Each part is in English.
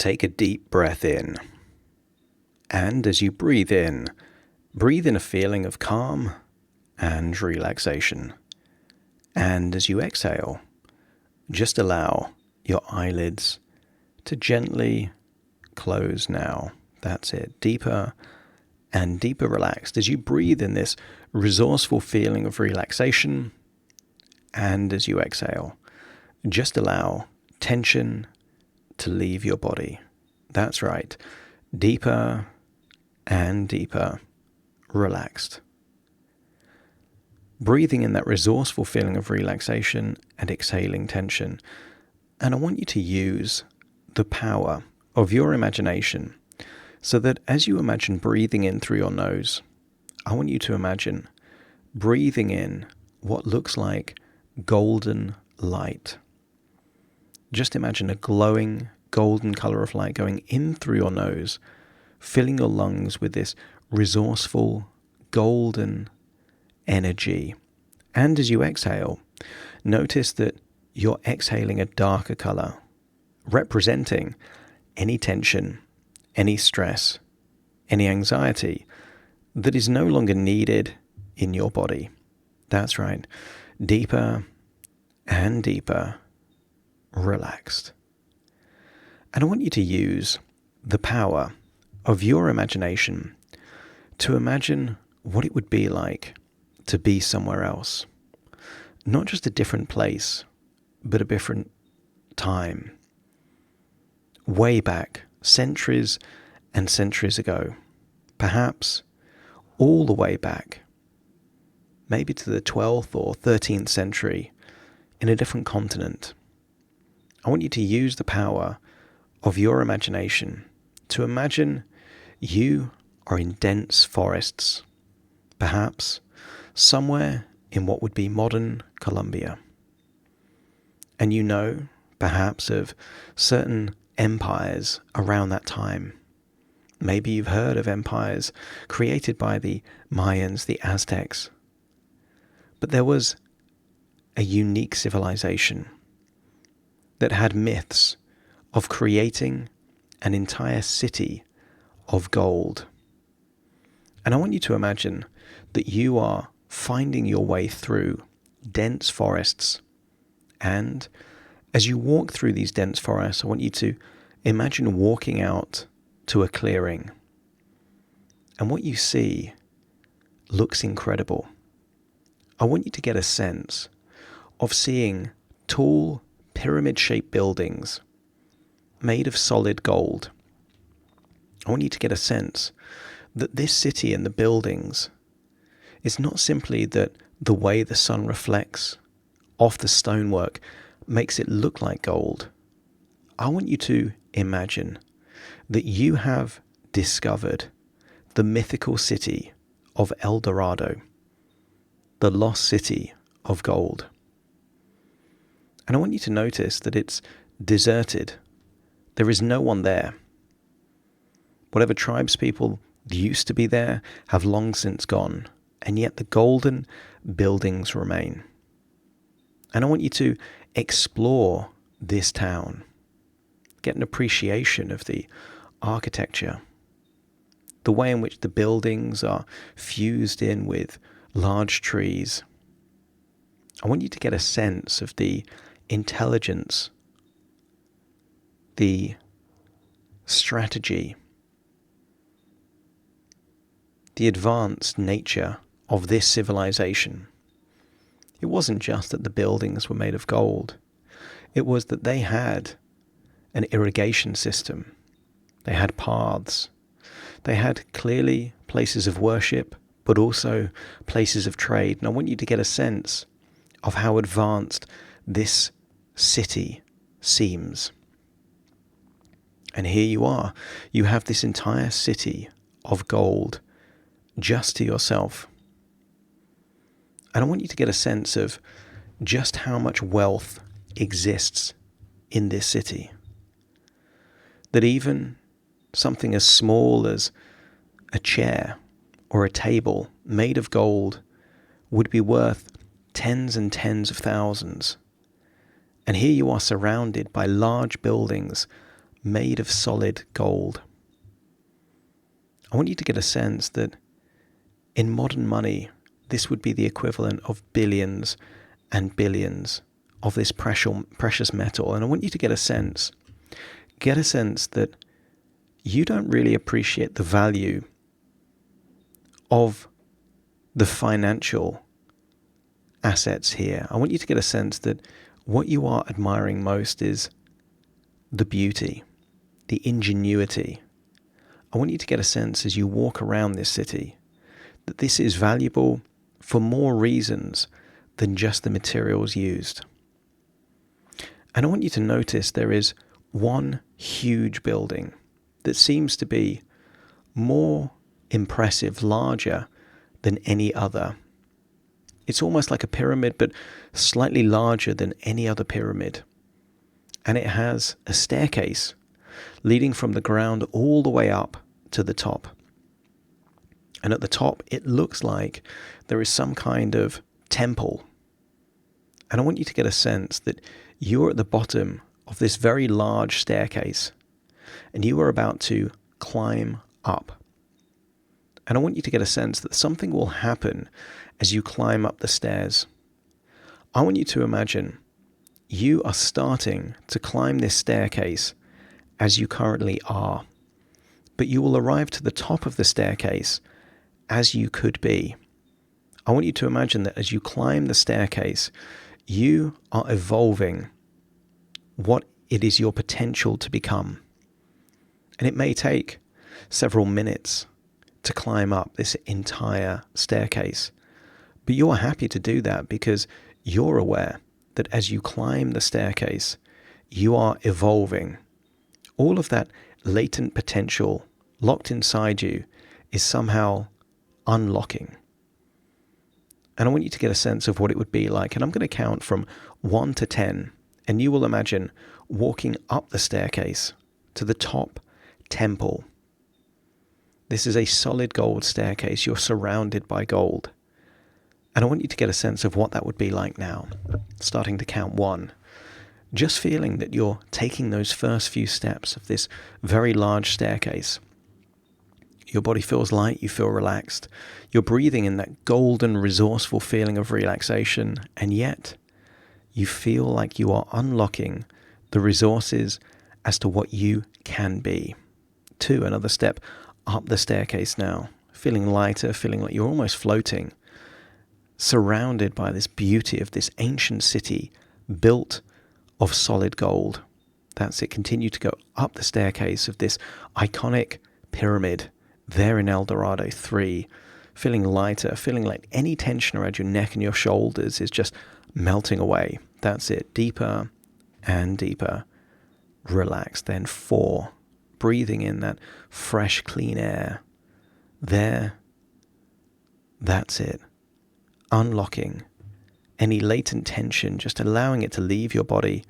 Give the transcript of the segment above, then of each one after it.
Take a deep breath in. And as you breathe in a feeling of calm and relaxation. And as you exhale, just allow your eyelids to gently close now. That's it. Deeper and deeper relaxed as you breathe in this resourceful feeling of relaxation. And as you exhale, just allow tension to leave your body. That's right. Deeper and deeper relaxed. Breathing in that resourceful feeling of relaxation and exhaling tension. And I want you to use the power of your imagination so that as you imagine breathing in through your nose, I want you to imagine breathing in what looks like golden light. Just imagine a glowing golden color of light going in through your nose, filling your lungs with this resourceful golden energy. And as you exhale, notice that you're exhaling a darker color, representing any tension, any stress, any anxiety that is no longer needed in your body. That's right. Deeper and deeper relaxed. And I want you to use the power of your imagination to imagine what it would be like to be somewhere else. Not just a different place, but a different time. Way back, centuries and centuries ago. Perhaps all the way back, maybe to the 12th or 13th century, in a different continent. I want you to use the power of your imagination to imagine you are in dense forests, perhaps somewhere in what would be modern Colombia. And you know, perhaps, of certain empires around that time. Maybe you've heard of empires created by the Mayans, the Aztecs. But there was a unique civilization that had myths of creating an entire city of gold. And I want you to imagine that you are finding your way through dense forests. And as you walk through these dense forests, I want you to imagine walking out to a clearing. And what you see looks incredible. I want you to get a sense of seeing tall, pyramid-shaped buildings made of solid gold. I want you to get a sense that this city and the buildings is not simply that the way the sun reflects off the stonework makes it look like gold. I want you to imagine that you have discovered the mythical city of Eldorado, the lost city of gold. And I want you to notice that it's deserted. There is no one there. Whatever tribes people used to be there have long since gone, and yet the golden buildings remain. And I want you to explore this town, get an appreciation of the architecture, the way in which the buildings are fused in with large trees. I want you to get a sense of the intelligence, the strategy, the advanced nature of this civilization. It wasn't just that the buildings were made of gold. It was that they had an irrigation system. They had paths. They had clearly places of worship, but also places of trade. And I want you to get a sense of how advanced this city seems. And here you are. You have this entire city of gold just to yourself. And I want you to get a sense of just how much wealth exists in this city. That even something as small as a chair or a table made of gold would be worth tens and tens of thousands. And here you are surrounded by large buildings made of solid gold. I want you to get a sense that in modern money, this would be the equivalent of billions and billions of this precious metal. And I want you to get a sense that you don't really appreciate the value of the financial assets here. I want you to get a sense that what you are admiring most is the beauty, the ingenuity. I want you to get a sense as you walk around this city that this is valuable for more reasons than just the materials used. And I want you to notice there is one huge building that seems to be more impressive, larger than any other. It's almost like a pyramid, but slightly larger than any other pyramid. And it has a staircase leading from the ground all the way up to the top. And at the top, it looks like there is some kind of temple. And I want you to get a sense that you're at the bottom of this very large staircase, and you are about to climb up. And I want you to get a sense that something will happen as you climb up the stairs. I want you to imagine you are starting to climb this staircase as you currently are, but you will arrive to the top of the staircase as you could be. I want you to imagine that as you climb the staircase, you are evolving what it is your potential to become. And it may take several minutes to climb up this entire staircase, but you're happy to do that because you're aware that as you climb the staircase, you are evolving. All of that latent potential locked inside you is somehow unlocking. And I want you to get a sense of what it would be like. And I'm going to count from 1 to 10. And you will imagine walking up the staircase to the top temple. This is a solid gold staircase. You're surrounded by gold. And I want you to get a sense of what that would be like now. Starting to count 1. Just feeling that you're taking those first few steps of this very large staircase. Your body feels light, you feel relaxed. You're breathing in that golden, resourceful feeling of relaxation, and yet you feel like you are unlocking the resources as to what you can be. 2, another step up the staircase now, feeling lighter, feeling like you're almost floating, surrounded by this beauty of this ancient city built of solid gold. That's it. Continue to go up the staircase of this iconic pyramid there in Eldorado. 3, feeling lighter, feeling like any tension around your neck and your shoulders is just melting away. That's it. Deeper and deeper. Relax. Then 4, breathing in that fresh, clean air. There. That's it. Unlocking any latent tension, just allowing it to leave your body.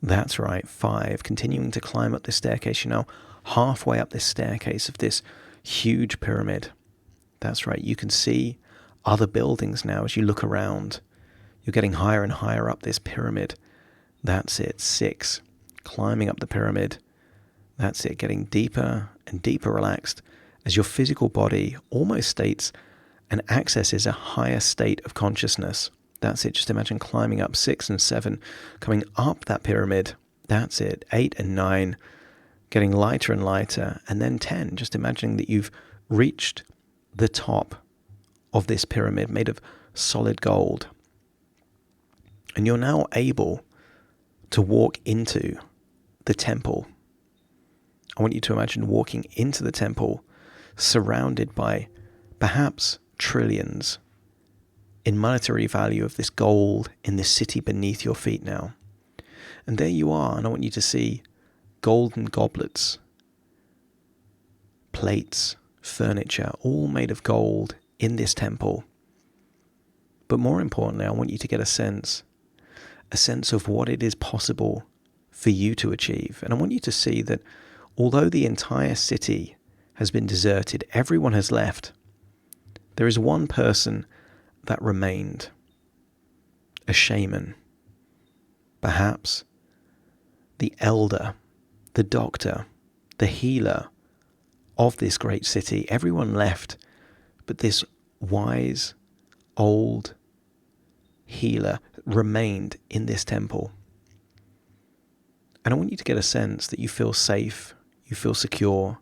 That's right. 5, continuing to climb up this staircase. You're now halfway up this staircase of this huge pyramid. That's right. You can see other buildings now as you look around. You're getting higher and higher up this pyramid. That's it. 6, climbing up the pyramid. That's it. Getting deeper and deeper relaxed as your physical body almost states and accesses a higher state of consciousness. That's it. Just imagine climbing up. 6 and 7, coming up that pyramid. That's it. 8 and 9, getting lighter and lighter. And then 10, just imagining that you've reached the top of this pyramid made of solid gold. And you're now able to walk into the temple. I want you to imagine walking into the temple surrounded by perhaps trillions in monetary value of this gold in this city beneath your feet now. And there you are, and I want you to see golden goblets, plates, furniture, all made of gold in this temple. But more importantly, I want you to get a sense of what it is possible for you to achieve. And I want you to see that although the entire city has been deserted, everyone has left, there is one person that remained, a shaman, perhaps the elder the doctor, the healer of this great city, everyone left, but this wise, old healer remained in this temple. And I want you to get a sense that you feel safe, you feel secure,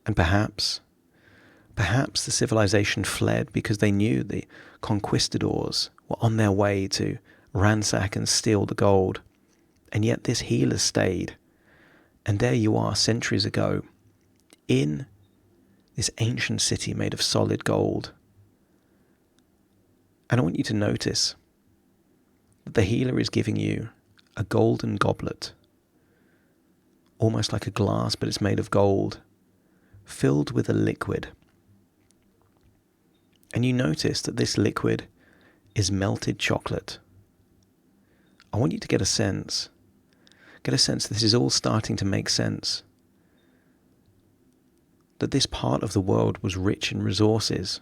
and perhaps the civilization fled because they knew the conquistadors were on their way to ransack and steal the gold. And yet this healer stayed. And there you are, centuries ago, in this ancient city made of solid gold. And I want you to notice that the healer is giving you a golden goblet, almost like a glass, but it's made of gold, filled with a liquid. And you notice that this liquid is melted chocolate. I want you to get a sense this is all starting to make sense. That this part of the world was rich in resources,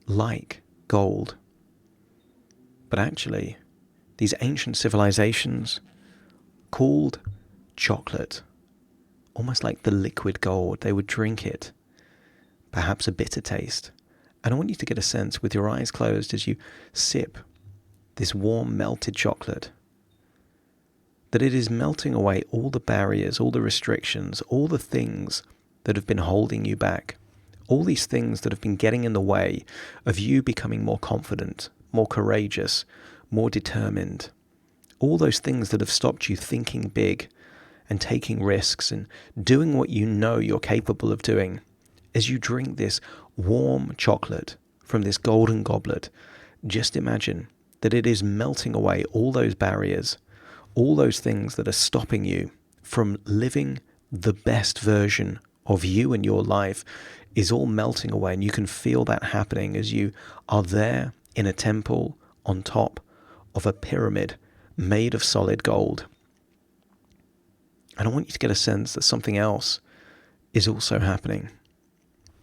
like gold. But actually, these ancient civilizations called chocolate almost like the liquid gold. They would drink it, perhaps a bitter taste. And I want you to get a sense with your eyes closed as you sip this warm melted chocolate, that it is melting away all the barriers, all the restrictions, all the things that have been holding you back, all these things that have been getting in the way of you becoming more confident, more courageous, more determined, all those things that have stopped you thinking big and taking risks and doing what you know you're capable of doing. As you drink this warm chocolate from this golden goblet, just imagine that it is melting away all those barriers, all those things that are stopping you from living the best version of you and your life is all melting away. And you can feel that happening as you are there in a temple on top of a pyramid made of solid gold. And I want you to get a sense that something else is also happening.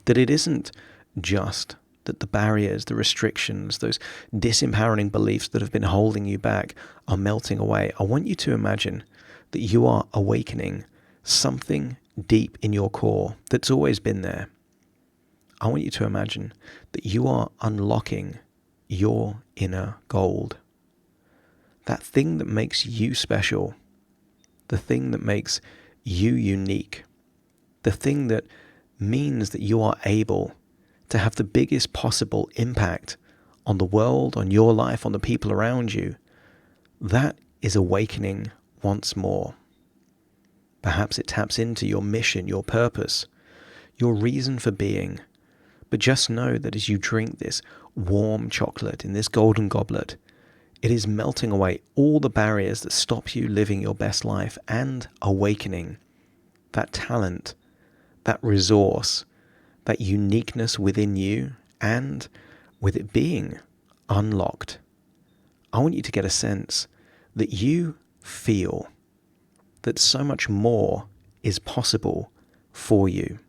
That it isn't just that the barriers, the restrictions, those disempowering beliefs that have been holding you back are melting away. I want you to imagine that you are awakening something deep in your core that's always been there. I want you to imagine that you are unlocking your inner gold. That thing that makes you special, the thing that makes you unique, the thing that means that you are able to have the biggest possible impact on the world, on your life, on the people around you. That is awakening once more. Perhaps it taps into your mission, your purpose, your reason for being. But just know that as you drink this warm chocolate in this golden goblet, it is melting away all the barriers that stop you living your best life and awakening that talent, that resource, that uniqueness within you, and with it being unlocked. I want you to get a sense that you feel that so much more is possible for you.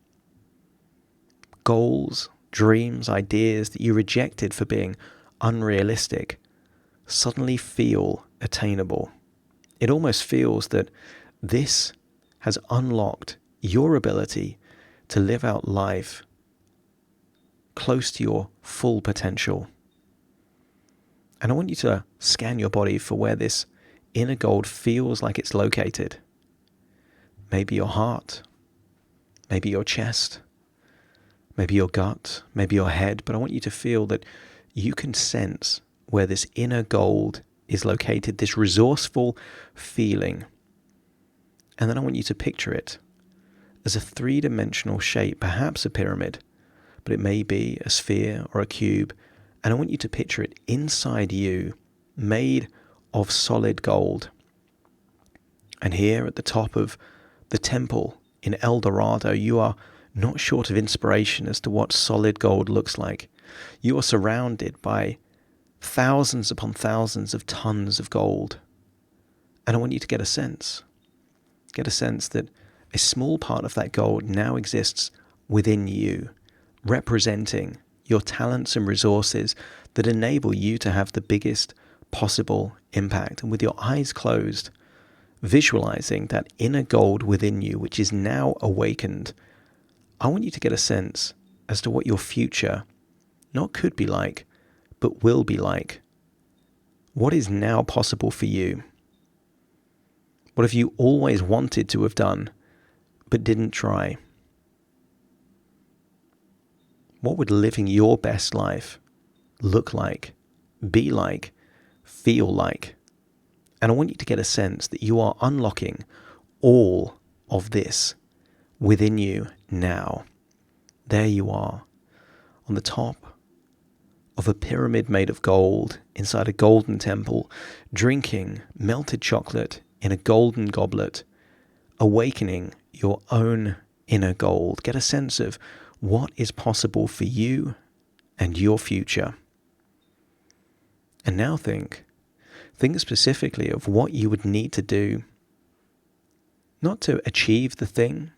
Goals, dreams, ideas that you rejected for being unrealistic suddenly feel attainable. It almost feels that this has unlocked your ability to live out life close to your full potential. And I want you to scan your body for where this inner gold feels like it's located. Maybe your heart, maybe your chest, maybe your gut, maybe your head, but I want you to feel that you can sense where this inner gold is located, this resourceful feeling. And then I want you to picture it as a three-dimensional shape, perhaps a pyramid, but it may be a sphere or a cube. And I want you to picture it inside you, made of solid gold. And here at the top of the temple in Eldorado, you are not short of inspiration as to what solid gold looks like. You are surrounded by thousands upon thousands of tons of gold. And I want you to get a sense that a small part of that gold now exists within you, representing your talents and resources that enable you to have the biggest possible impact. And with your eyes closed, visualizing that inner gold within you, which is now awakened, I want you to get a sense as to what your future not could be like, but will be like. What is now possible for you? What have you always wanted to have done, but didn't try? What would living your best life look like, be like, feel like? And I want you to get a sense that you are unlocking all of this within you now. There you are, on the top of a pyramid made of gold, inside a golden temple, drinking melted chocolate in a golden goblet, awakening your own inner gold. Get a sense of what is possible for you and your future. And now think specifically of what you would need to do, not to achieve the thing,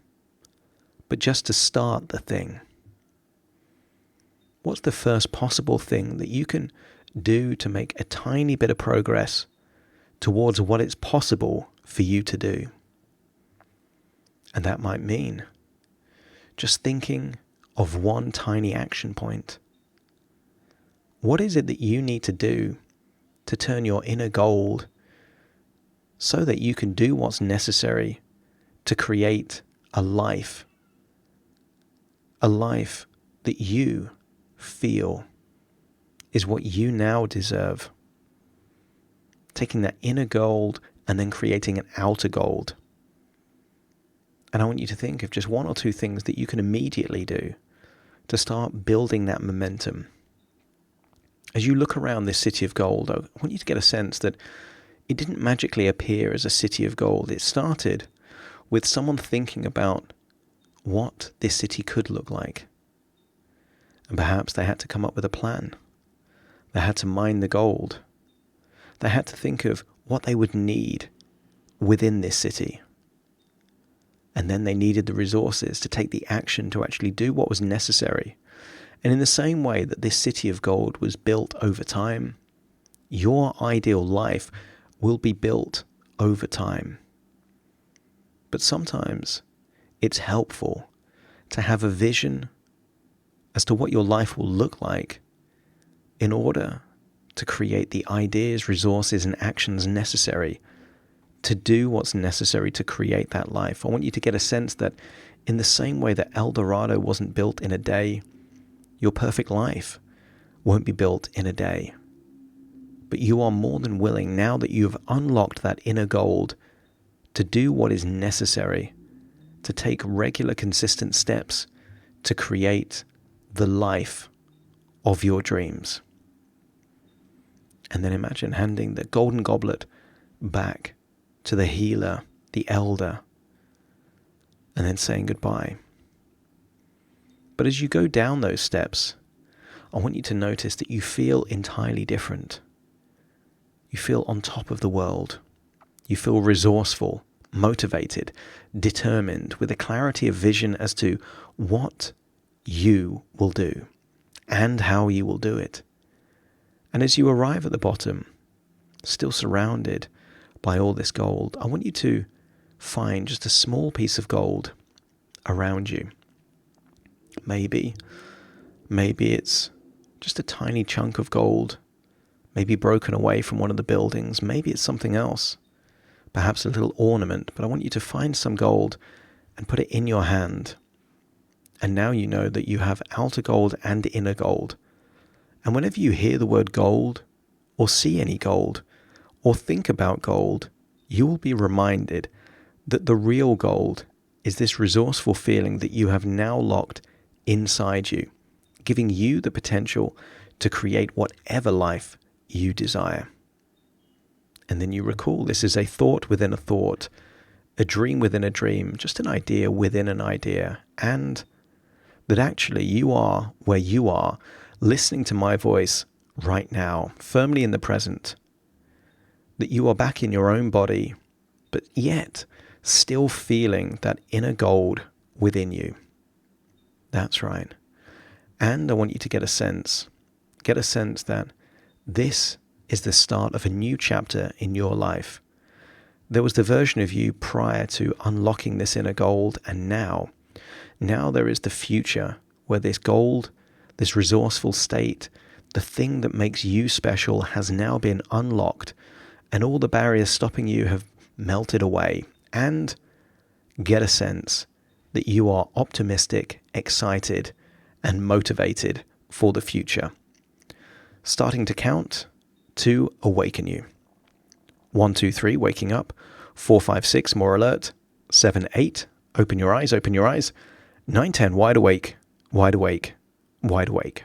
but just to start the thing. What's the first possible thing that you can do to make a tiny bit of progress towards what it's possible for you to do? And that might mean just thinking of one tiny action point. What is it that you need to do to turn your inner gold so that you can do what's necessary to create a life that you feel is what you now deserve? Taking that inner gold and then creating an outer gold. And I want you to think of just one or two things that you can immediately do to start building that momentum. As you look around this city of gold, I want you to get a sense that it didn't magically appear as a city of gold. It started with someone thinking about what this city could look like. And perhaps they had to come up with a plan. They had to mine the gold. They had to think of what they would need within this city. And then they needed the resources to take the action to actually do what was necessary. And in the same way that this city of gold was built over time, your ideal life will be built over time. But sometimes it's helpful to have a vision as to what your life will look like in order to create the ideas, resources, and actions necessary to do what's necessary to create that life. I want you to get a sense that in the same way that Eldorado wasn't built in a day, your perfect life won't be built in a day. But you are more than willing, now that you've unlocked that inner gold, to do what is necessary, to take regular, consistent steps to create the life of your dreams. And then imagine handing the golden goblet back to the healer, the elder, and then saying goodbye. But as you go down those steps, I want you to notice that you feel entirely different. You feel on top of the world. You feel resourceful, motivated, determined, with a clarity of vision as to what you will do and how you will do it. And as you arrive at the bottom, still surrounded by all this gold, I want you to find just a small piece of gold around you. Maybe it's just a tiny chunk of gold, maybe broken away from one of the buildings. Maybe it's something else, perhaps a little ornament. But I want you to find some gold and put it in your hand. And now you know that you have outer gold and inner gold. And whenever you hear the word gold, or see any gold, or think about gold, you will be reminded that the real gold is this resourceful feeling that you have now locked inside you, giving you the potential to create whatever life you desire. And then you recall this is a thought within a thought, a dream within a dream, just an idea within an idea, and that actually you are where you are, listening to my voice right now, firmly in the present, that you are back in your own body, but yet still feeling that inner gold within you. That's right. And I want you to get a sense that this is the start of a new chapter in your life. There was the version of you prior to unlocking this inner gold, and now there is the future where this gold, this resourceful state, the thing that makes you special has now been unlocked, and all the barriers stopping you have melted away. And get a sense that you are optimistic, excited, and motivated for the future. Starting to count to awaken you. 1, 2, 3, waking up. 4, 5, 6, more alert. 7, 8, open your eyes, open your eyes. 9, 10, wide awake, wide awake, wide awake.